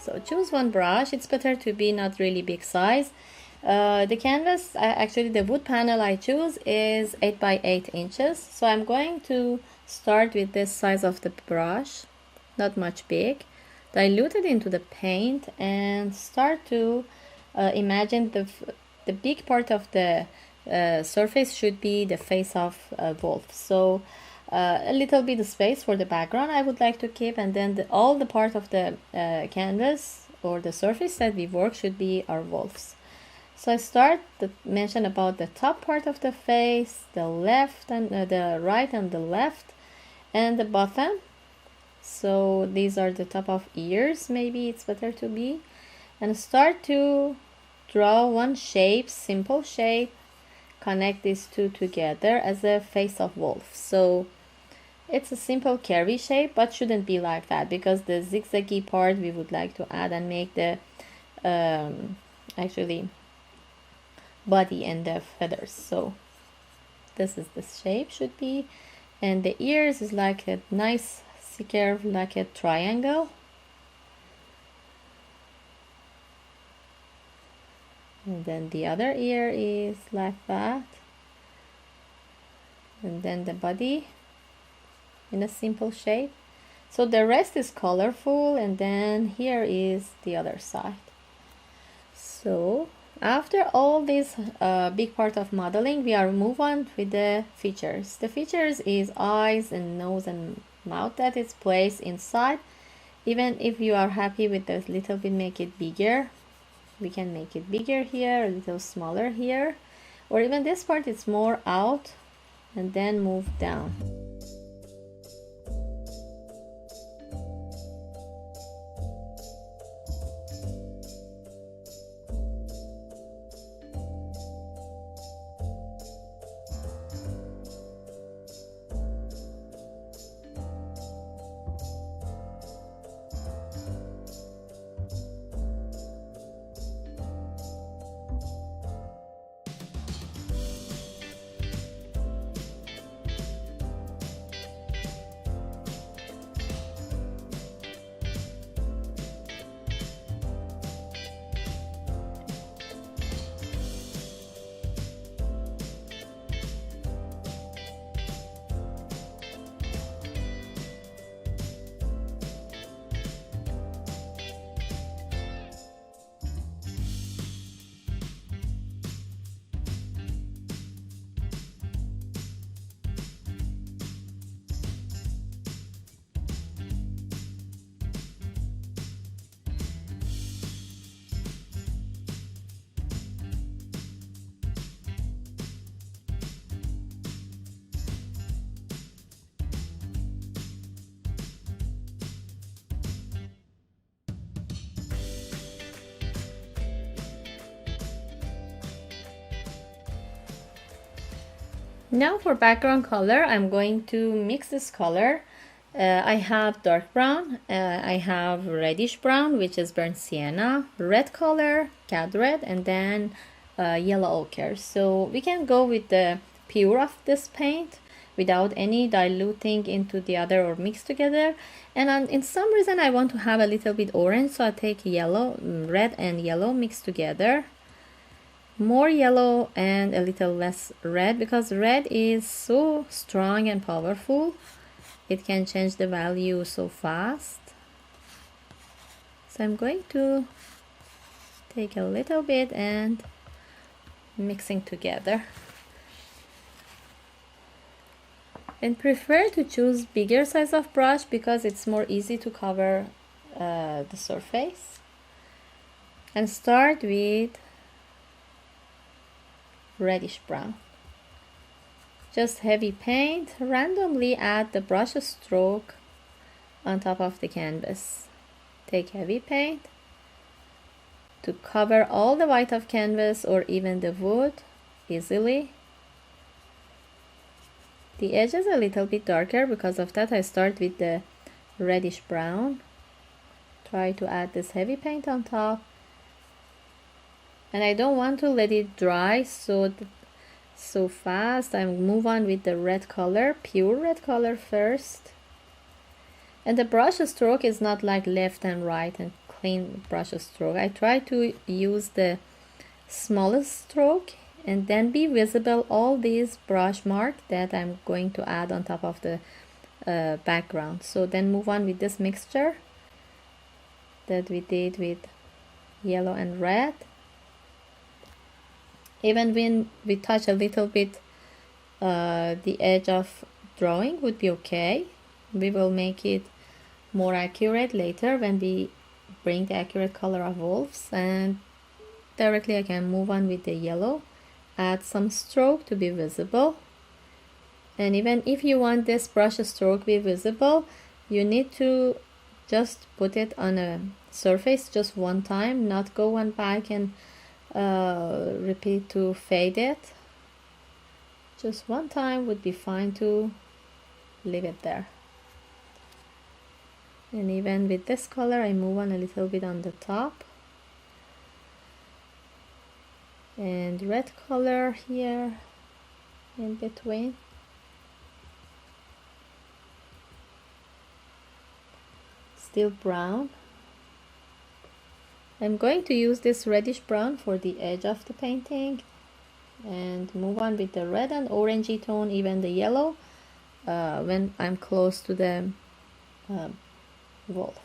So choose one brush. It's better to be not really big size. The canvas, actually the wood panel I choose is 8 by 8 inches. So I'm going to start with this size of the brush, not much big. Dilute it into the paint and start to imagine the big part of the surface should be the face of a wolf. So a little bit of space for the background I would like to keep, and then all the part of the canvas or the surface that we work should be our wolves. So I start to mention about the top part of the face, the left and the right and the left, and the bottom. So these are the top of ears, maybe it's better to be, and start to draw one shape, simple shape, connect these two together as a face of wolf. So it's a simple curvy shape, but shouldn't be like that, because the zigzaggy part we would like to add and make the actually body and the feathers. So this is the shape should be, and the ears is like a nice curve, like a triangle. And then the other ear is like that, and then the body in a simple shape. So the rest is colorful, and then here is the other side. So after all this big part of modeling, we are move on with the features. The features is eyes and nose and mouth that is placed inside. Even if you are happy with this little bit, make it bigger. We can make it bigger here, a little smaller here, or even this part is more out, and then move down. Now for background color, I'm going to mix this color. I have dark brown, I have reddish brown, which is burnt sienna, red color, cad red, and then yellow ochre. So we can go with the pure of this paint without any diluting into the other or mix together. And in some reason I want to have a little bit orange, so I take yellow, red and yellow mixed together. More yellow and a little less red, because red is so strong and powerful. It can change the value so fast. So I'm going to take a little bit and mixing together. And prefer to choose bigger size of brush because it's more easy to cover the surface. And start with reddish brown. Just heavy paint, randomly add the brush stroke on top of the canvas. Take heavy paint to cover all the white of canvas or even the wood easily. The edge is a little bit darker, because of that I start with the reddish brown. Try to add this heavy paint on top. And I don't want to let it dry so fast. I move on with the red color, pure red color first. And the brush stroke is not like left and right and clean brush stroke. I try to use the smallest stroke and then be visible all these brush marks that I'm going to add on top of the background. So then move on with this mixture that we did with yellow and red. Even when we touch a little bit the edge of drawing would be okay. We will make it more accurate later when we bring the accurate color of wolves, and directly I can move on with the yellow, add some stroke to be visible. And even if you want this brush stroke be visible, you need to just put it on a surface just one time, not go on back and repeat to fade it. Just one time would be fine to leave it there. And even with this color, I move on a little bit on the top. And red color here in between. Still brown. I'm going to use this reddish brown for the edge of the painting. And move on with the red and orangey tone, even the yellow, when I'm close to the wolf.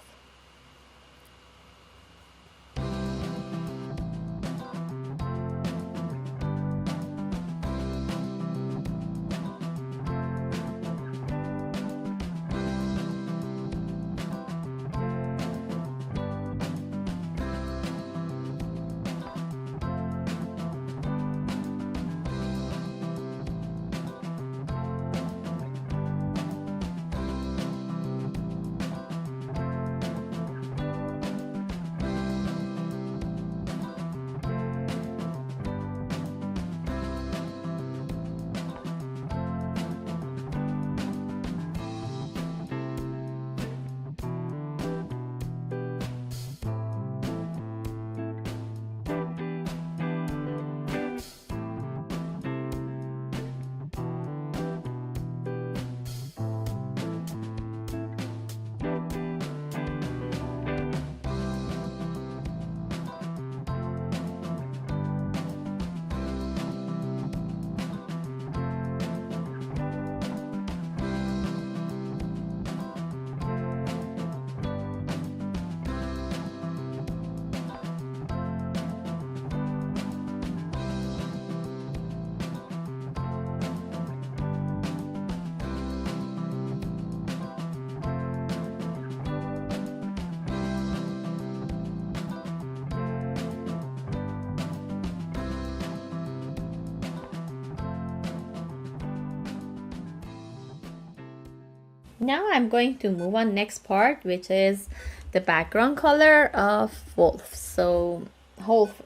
Now I'm going to move on next part, which is the background color of wolf. So wolf.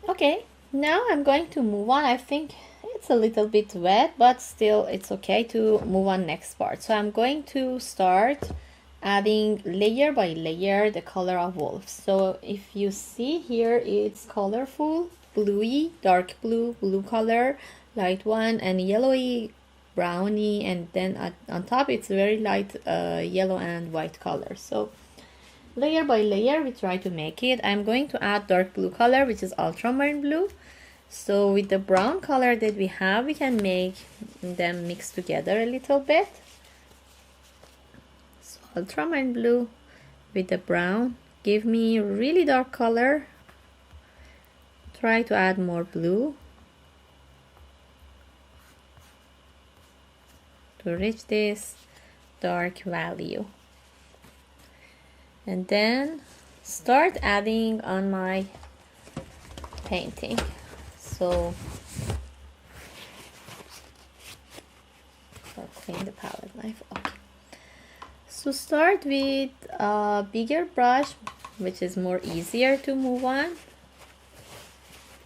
Okay, now I'm going to move on. I think it's a little bit wet, but still it's okay to move on next part. So I'm going to start adding layer by layer the color of wolves. So if you see here, it's colorful, bluey, dark blue, blue color, light one, and yellowy, browny, and then on top it's very light yellow and white color. So layer by layer we try to make it. I'm going to add dark blue color, which is ultramarine blue. So with the brown color that we have, we can make them mix together a little bit. So ultramarine blue with the brown give me really dark color. Try to add more blue to reach this dark value. And then start adding on my painting. So I'll clean the palette knife. Okay. So start with a bigger brush, which is more easier to move on.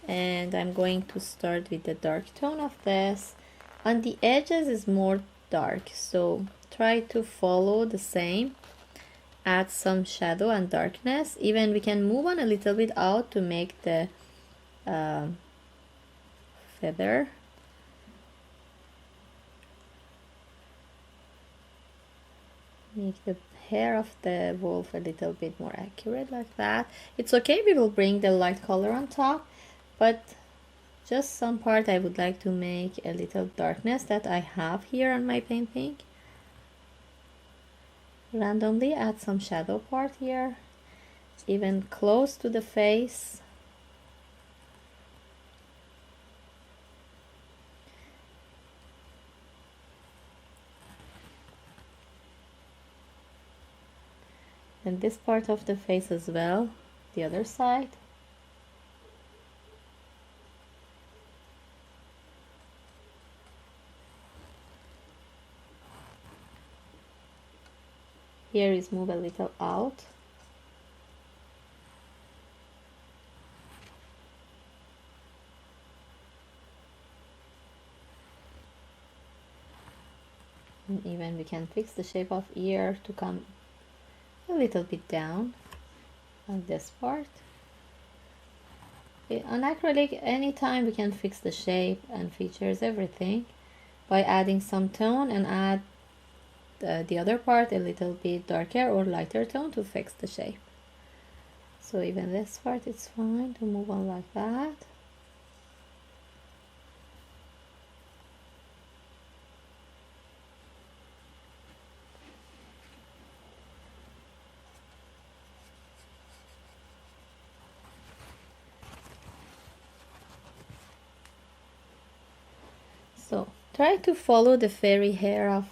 And I'm going to start with the dark tone of this. On the edges is more dark, so try to follow the same. Add some shadow and darkness. Even we can move on a little bit out to make the feather. Make the hair of the wolf a little bit more accurate like that. It's okay, we will bring the light color on top, but just some part I would like to make a little darkness that I have here on my painting. Randomly add some shadow part here, even close to the face. And this part of the face as well, the other side. Here is move a little out. And even we can fix the shape of ear to come a little bit down on this part. On acrylic, anytime we can fix the shape and features, everything, by adding some tone and add the other part a little bit darker or lighter tone to fix the shape. So even this part it's fine to move on like that. So try to follow the fairy hair of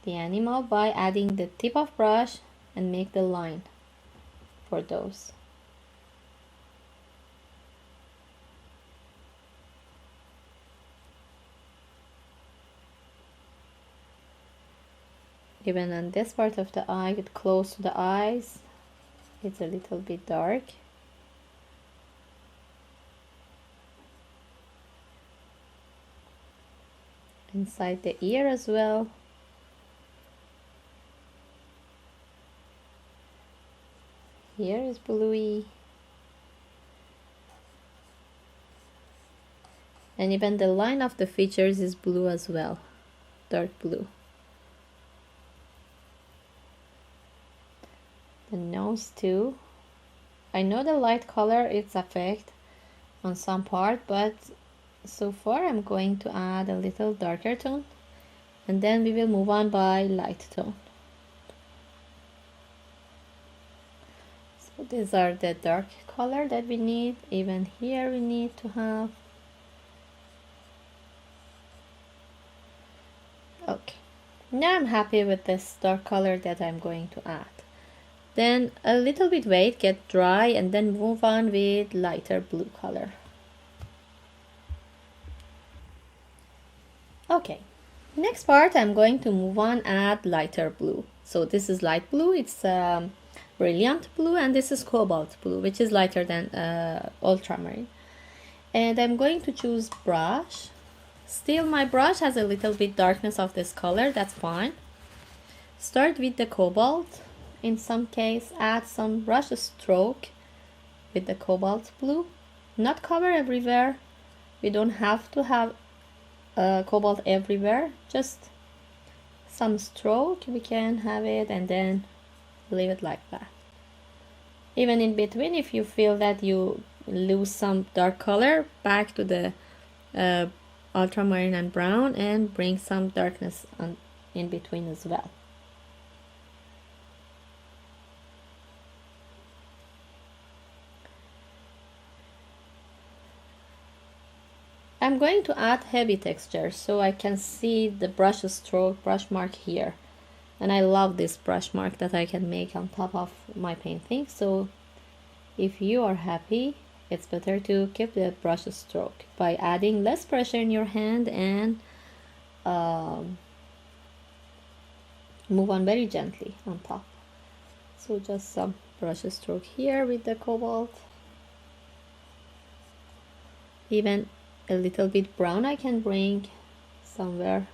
the animal by adding the tip of brush and make the line for those. Even on this part of the eye, get close to the eyes, it's a little bit dark. Inside the ear as well. Here is bluey. And even the line of the features is blue as well, dark blue. The nose too. I know the light color it's affect on some part, but so far I'm going to add a little darker tone and then we will move on by light tone. So these are the dark color that we need. Even here we need to have. Okay, now I'm happy with this dark color that I'm going to add. Then a little bit wait, get dry, and then move on with lighter blue color. Okay, next part I'm going to move on, add lighter blue. So this is light blue, it's brilliant blue, and this is cobalt blue, which is lighter than ultramarine. And I'm going to choose brush. Still my brush has a little bit darkness of this color, that's fine. Start with the cobalt. In some case add some brush stroke with the cobalt blue. Not cover everywhere. We don't have to have cobalt everywhere, just some stroke we can have it and then leave it like that. Even in between, if you feel that you lose some dark color, back to the ultramarine and brown and bring some darkness on in between as well. I'm going to add heavy texture so I can see the brush stroke, brush mark here. And I love this brush mark that I can make on top of my painting. So if you are happy, it's better to keep the brush stroke by adding less pressure in your hand and move on very gently on top. So just some brush stroke here with the cobalt. Even a little bit brown I can bring somewhere.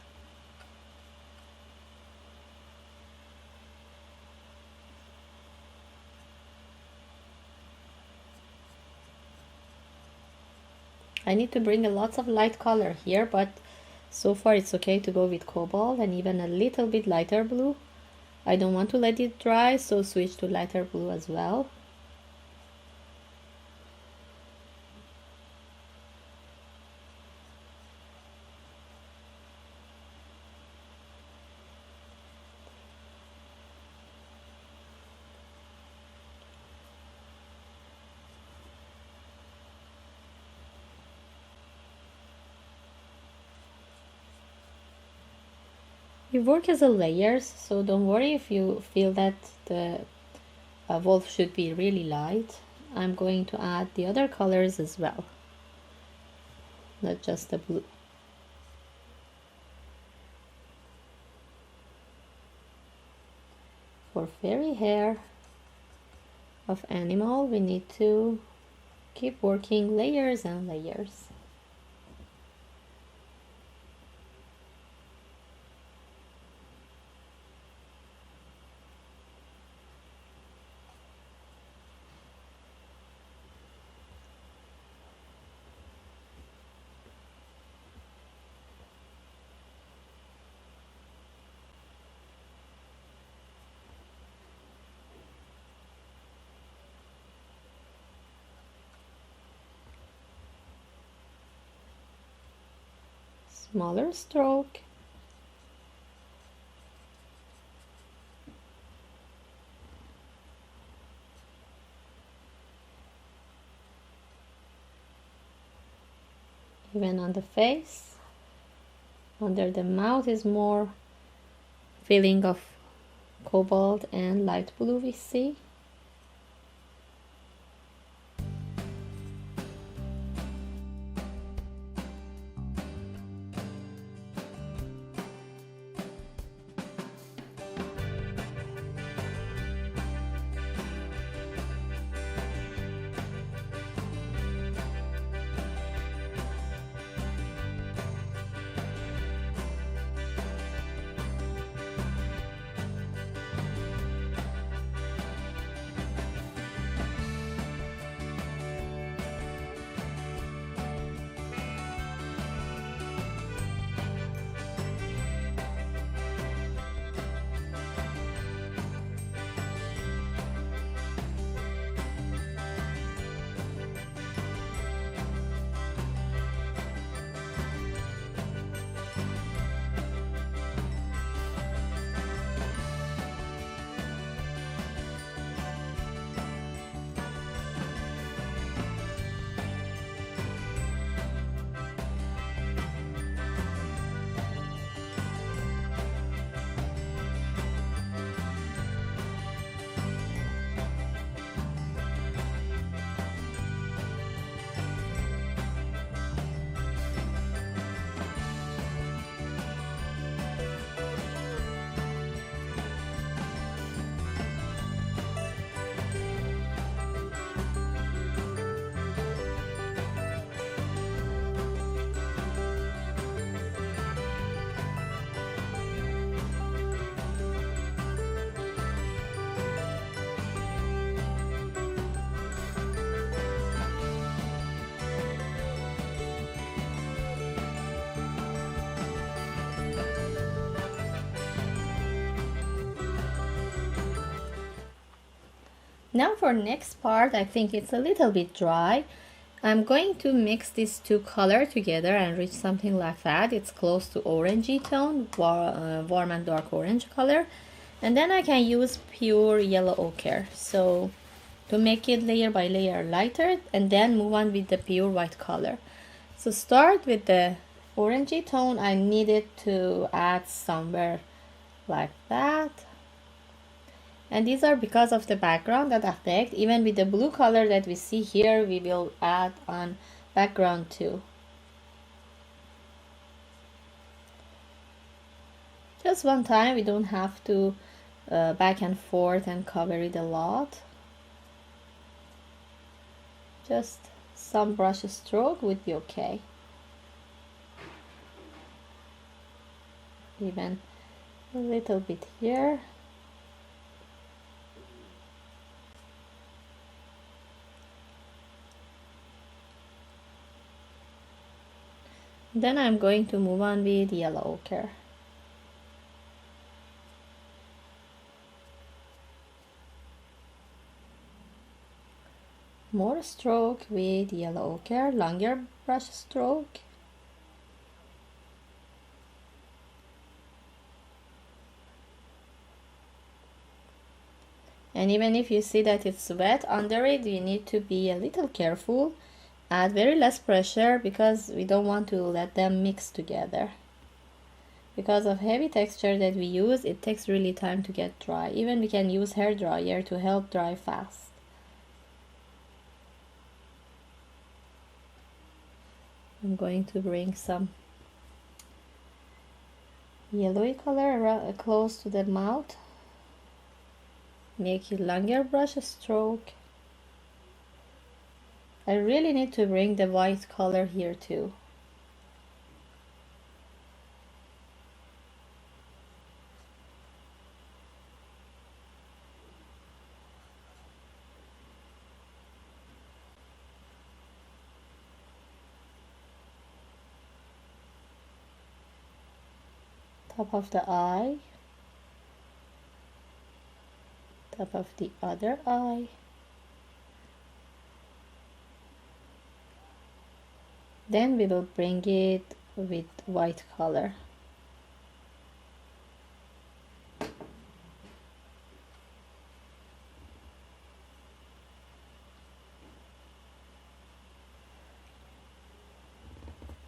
I need to bring a lots of light color here, but so far it's okay to go with cobalt and even a little bit lighter blue I don't want to let it dry, so switch to lighter blue as well. We work as a layers, so don't worry if you feel that the wolf should be really light. I'm going to add the other colors as well, not just the blue. For fairy hair of animal, we need to keep working layers and layers. Smaller stroke. Even on the face. Under the mouth is more feeling of cobalt and light blue we see. Now for next part, I think it's a little bit dry. I'm going to mix these two colors together and reach something like that. It's close to orangey tone, warm and dark orange color. And then I can use pure yellow ochre. So to make it layer by layer lighter, and then move on with the pure white color. So start with the orangey tone. I needed to add somewhere like that. And these are because of the background that affect. Even with the blue color that we see here, we will add on background too. Just one time, we don't have to back and forth and cover it a lot. Just some brush stroke would be okay. Even a little bit here. Then I'm going to move on with yellow ochre. more stroke with yellow ochre, longer brush stroke. And even if you see that it's wet under it, you need to be a little careful. Add very less pressure because we don't want to let them mix together. Because of heavy texture that we use, it takes really time to get dry. Even we can use hair dryer to help dry fast. I'm going to bring some yellowy color close to the mouth. Make it longer brush stroke. I really need to bring the white color here too. Top of the eye, top of the other eye, then we will bring it with white color.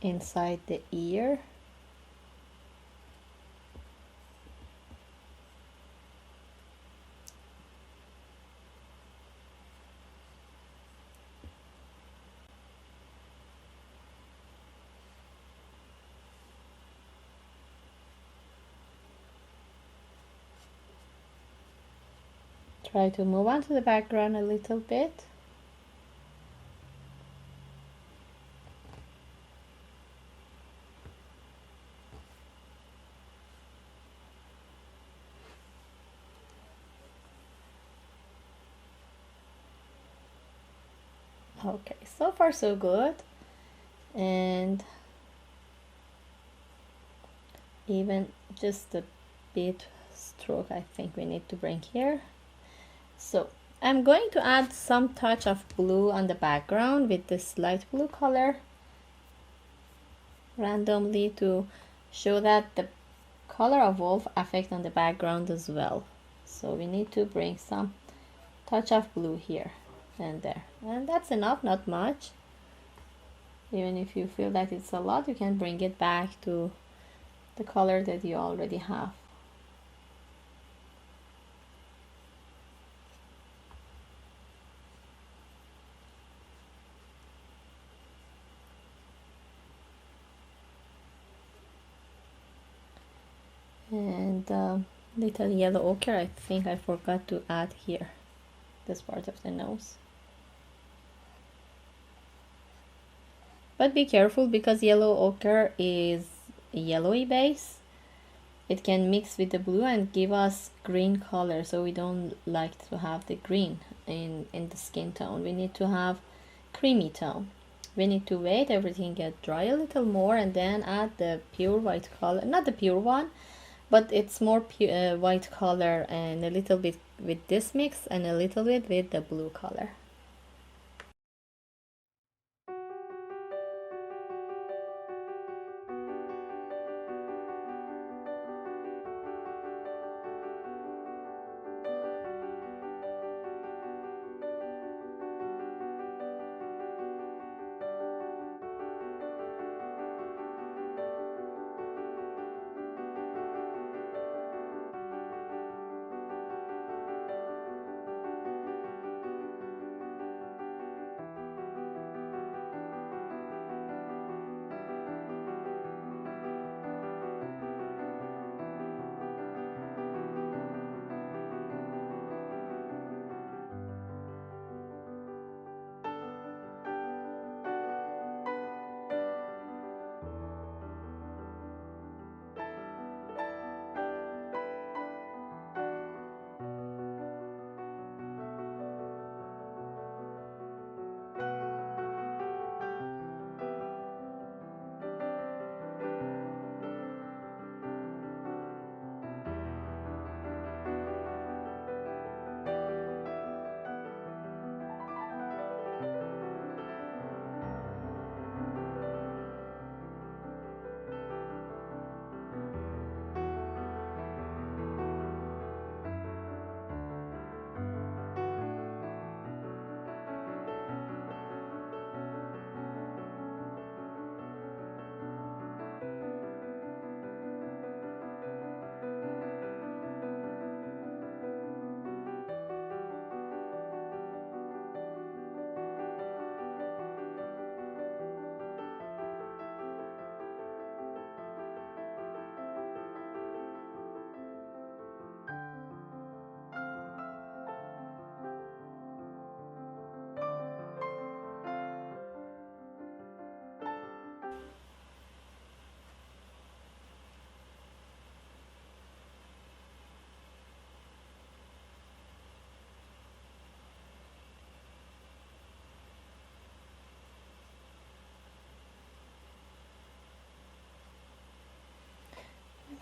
Inside the ear. Try to move on to the background a little bit. Okay, so far so good. And even just a bit stroke I think we need to bring here. So I'm going to add some touch of blue on the background with this light blue color randomly to show that the color of wolf affect on the background as well. So we need to bring some touch of blue here and there, and that's enough, not much. Even if you feel that it's a lot, you can bring it back to the color that you already have. And little yellow ochre, I think I forgot to add here, this part of the nose. But be careful because yellow ochre is a yellowy base. It can mix with the blue and give us green color, so we don't like to have the green in the skin tone. We need to have creamy tone. We need to wait everything get dry a little more and then add the pure white color, not the pure one, but it's more pure, white color, and a little bit with this mix and a little bit with the blue color.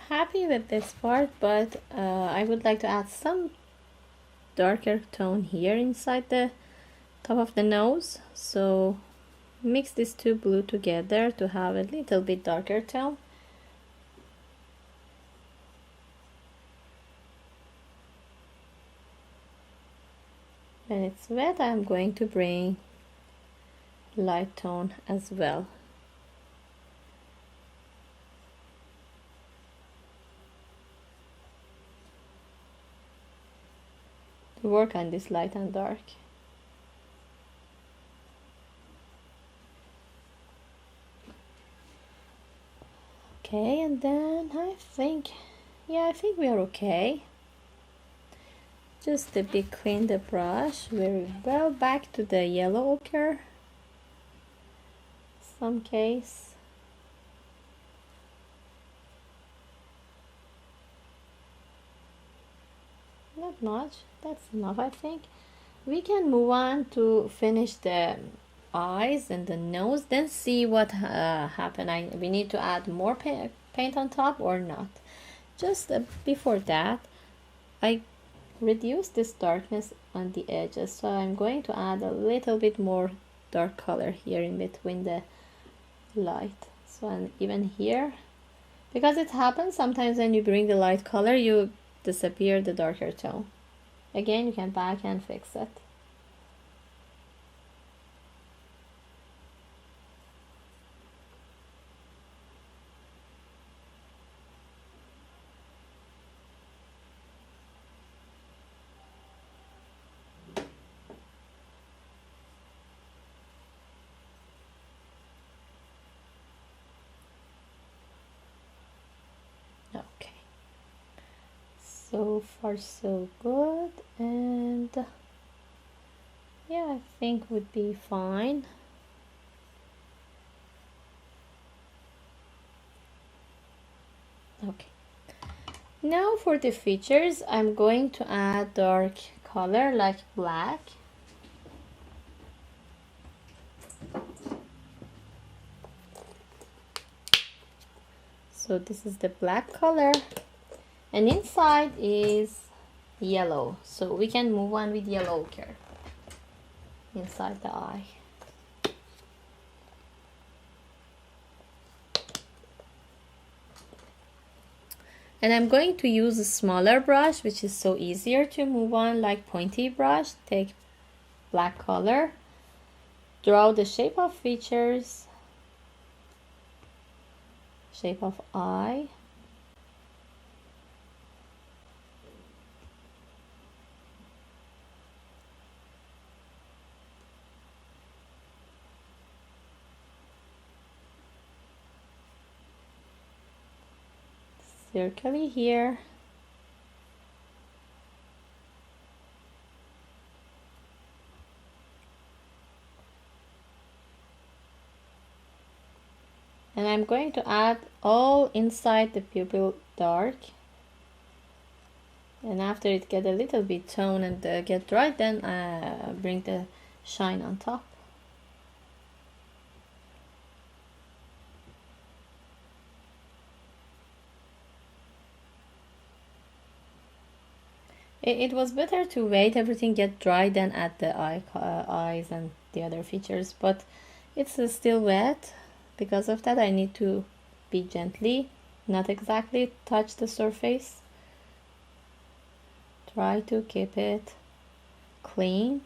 happy with this part, but I would like to add some darker tone here inside the top of the nose. So mix these two blue together to have a little bit darker tone. When it's wet, I'm going to bring light tone as well. To work on this light and dark. Okay, and then I think we are okay. Just a bit clean the brush very well. Back to the yellow ochre. Some case. Not much. That's enough, I think. We can move on to finish the eyes and the nose, then see what happened. We need to add more paint on top or not. Just before that, I reduce this darkness on the edges, so I'm going to add a little bit more dark color here in between the light. So and even here, because it happens sometimes when you bring the light color, you disappear the darker tone. Again, you can back and fix it. Okay, so far so good, and yeah, I think would be fine. Okay, now for the features, I'm going to add dark color like black. So this is the black color, and inside is yellow, so we can move on with yellow ochre inside the eye. And I'm going to use a smaller brush, which is so easier to move on, like pointy brush. Take black color, draw the shape of features, shape of eye, circle here, and I'm going to add all inside the pupil dark, and after it get a little bit tone and get dry, then bring the shine on top. It was better to wait everything get dry than add the eyes and the other features, but it's still wet. Because of that, I need to be gently, not exactly touch the surface. Try to keep it clean.